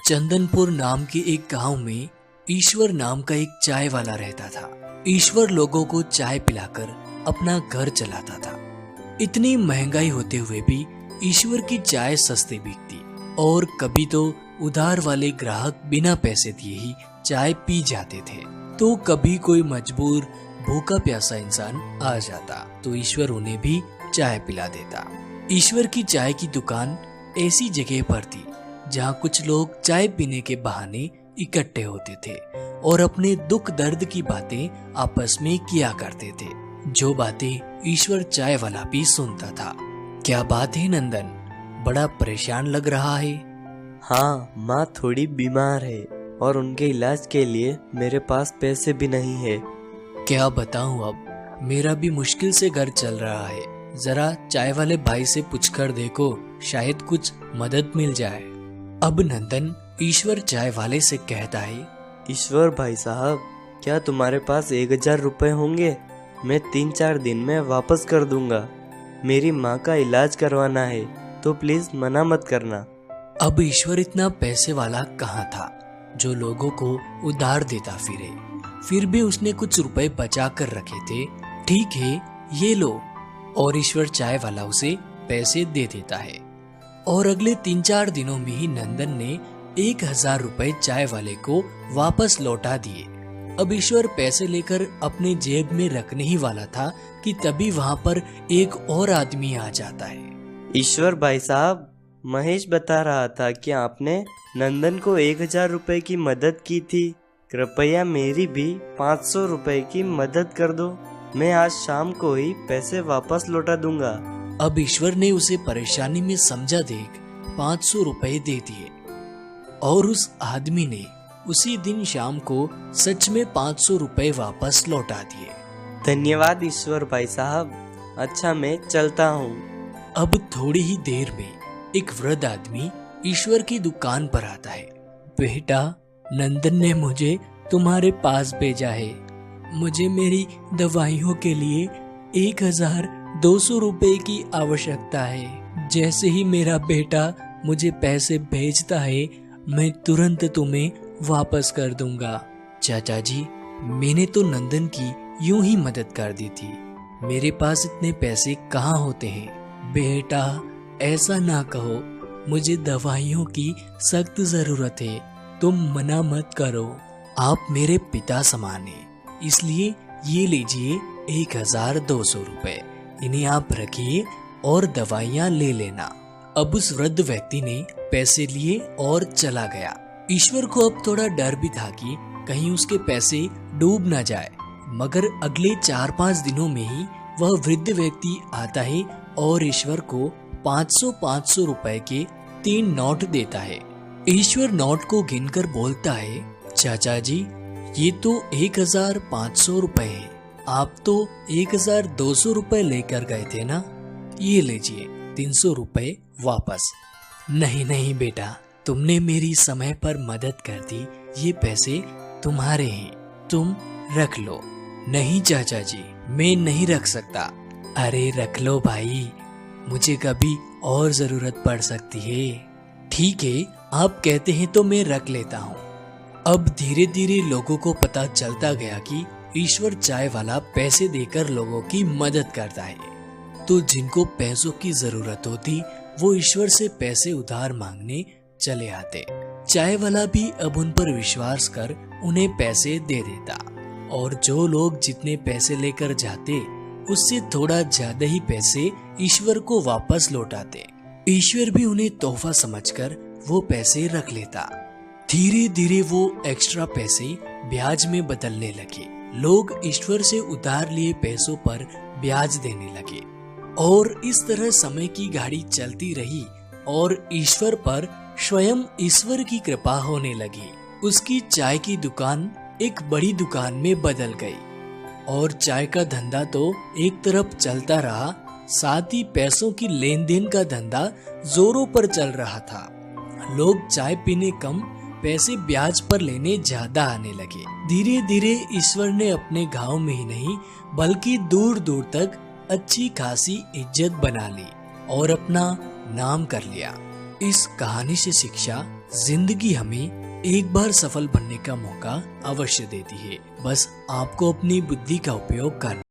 चंदनपुर नाम के एक गांव में ईश्वर नाम का एक चाय वाला रहता था। ईश्वर लोगों को चाय पिलाकर अपना घर चलाता था। इतनी महंगाई होते हुए भी ईश्वर की चाय सस्ती बिकती और कभी तो उधार वाले ग्राहक बिना पैसे दिए ही चाय पी जाते थे, तो कभी कोई मजबूर भूखा प्यासा इंसान आ जाता तो ईश्वर उन्हें भी चाय पिला देता। ईश्वर की चाय की दुकान ऐसी जगह पर थी जहाँ कुछ लोग चाय पीने के बहाने इकट्ठे होते थे और अपने दुख दर्द की बातें आपस में किया करते थे, जो बातें ईश्वर चाय वाला भी सुनता था। क्या बात है नंदन, बड़ा परेशान लग रहा है? हाँ, माँ थोड़ी बीमार है और उनके इलाज के लिए मेरे पास पैसे भी नहीं है। क्या बताऊं, अब मेरा भी मुश्किल से घर चल रहा है। जरा चाय वाले भाई से पूछकर देखो, शायद कुछ मदद मिल जाए। अब नंदन ईश्वर चाय वाले से कहता है, ईश्वर भाई साहब, क्या तुम्हारे पास 1000 रुपए होंगे? मैं 3-4 दिन में वापस कर दूंगा। मेरी माँ का इलाज करवाना है, तो प्लीज मना मत करना। अब ईश्वर इतना पैसे वाला कहाँ था जो लोगों को उधार देता फिरे। फिर भी उसने कुछ रुपए बचा कर रखे थे। ठीक है, ये लो। और ईश्वर चाय वाला उसे पैसे दे देता है और अगले 3-4 दिनों में ही नंदन ने 1000 रुपए चाय वाले को वापस लौटा दिए। अब ईश्वर पैसे लेकर अपने जेब में रखने ही वाला था कि तभी वहाँ पर एक और आदमी आ जाता है। ईश्वर भाई साहब, महेश बता रहा था कि आपने नंदन को 1000 रुपए की मदद की थी। कृपया मेरी भी 500 रुपए की मदद कर दो। मैं आज शाम को ही पैसे वापस लौटा दूंगा। अब ईश्वर ने उसे परेशानी में समझा देख 500 रुपए दे दिए और उस आदमी ने उसी दिन शाम को सच में 500 रुपए वापस लौटा दिए। धन्यवाद ईश्वर भाई साहब। अच्छा, मैं चलता हूँ। अब थोड़ी ही देर में एक वृद्ध आदमी ईश्वर की दुकान पर आता है। बेटा, नंदन ने मुझे तुम्हारे पास भेजा है। मुझे मेरी दवाइयों के लिए 1200 रुपए की आवश्यकता है। जैसे ही मेरा बेटा मुझे पैसे भेजता है, मैं तुरंत तुम्हें वापस कर दूंगा। चाचा जी, मैंने तो नंदन की यूं ही मदद कर दी थी। मेरे पास इतने पैसे कहाँ होते हैं। बेटा, ऐसा ना कहो, मुझे दवाइयों की सख्त जरूरत है। तुम मना मत करो। आप मेरे पिता समान हैं, इसलिए ये लीजिए 1200 रुपए। इन्हें आप रखिए और दवाइयाँ ले लेना। अब उस वृद्ध व्यक्ति ने पैसे लिए और चला गया। ईश्वर को अब थोड़ा डर भी था कि कहीं उसके पैसे डूब न जाए, मगर अगले 4-5 दिनों में ही वह वृद्ध व्यक्ति आता है और ईश्वर को 500 रुपए के 3 नोट देता है। ईश्वर नोट को गिनकर बोलता है, चाचा जी, ये तो 1500 रुपए है। आप तो 1200 रुपए लेकर गए थे ना। ये लीजिए 300 रुपए वापस। नहीं नहीं बेटा, तुमने मेरी समय पर मदद कर दी, ये पैसे तुम्हारे हैं, तुम रख लो। नहीं चाचा जी, मैं नहीं रख सकता। अरे रख लो भाई, मुझे कभी और जरूरत पड़ सकती है। ठीक है, आप कहते हैं तो मैं रख लेता हूँ। अब धीरे धीरे लोगों को पता चलता गया कि ईश्वर चाय वाला पैसे देकर लोगों की मदद करता है, तो जिनको पैसों की जरूरत होती वो ईश्वर से पैसे उधार मांगने चले आते। चाय वाला भी अब उन पर विश्वास कर उन्हें पैसे दे देता और जो लोग जितने पैसे लेकर जाते उससे थोड़ा ज्यादा ही पैसे ईश्वर को वापस लौटाते। ईश्वर भी उन्हें तोहफा समझकर वो पैसे रख लेता। धीरे धीरे वो एक्स्ट्रा पैसे ब्याज में बदलने लगे। लोग ईश्वर से उधार लिए पैसों पर ब्याज देने लगे और इस तरह समय की गाड़ी चलती रही और ईश्वर पर स्वयं ईश्वर की कृपा होने लगी। उसकी चाय की दुकान एक बड़ी दुकान में बदल गई और चाय का धंधा तो एक तरफ चलता रहा, साथ ही पैसों की लेन देन का धंधा जोरों पर चल रहा था। लोग चाय पीने कम, पैसे ब्याज पर लेने ज्यादा आने लगे। धीरे धीरे ईश्वर ने अपने गांव में ही नहीं बल्कि दूर दूर तक अच्छी खासी इज्जत बना ली और अपना नाम कर लिया। इस कहानी से शिक्षा जिंदगी हमें एक बार सफल बनने का मौका अवश्य देती है, बस आपको अपनी बुद्धि का उपयोग करना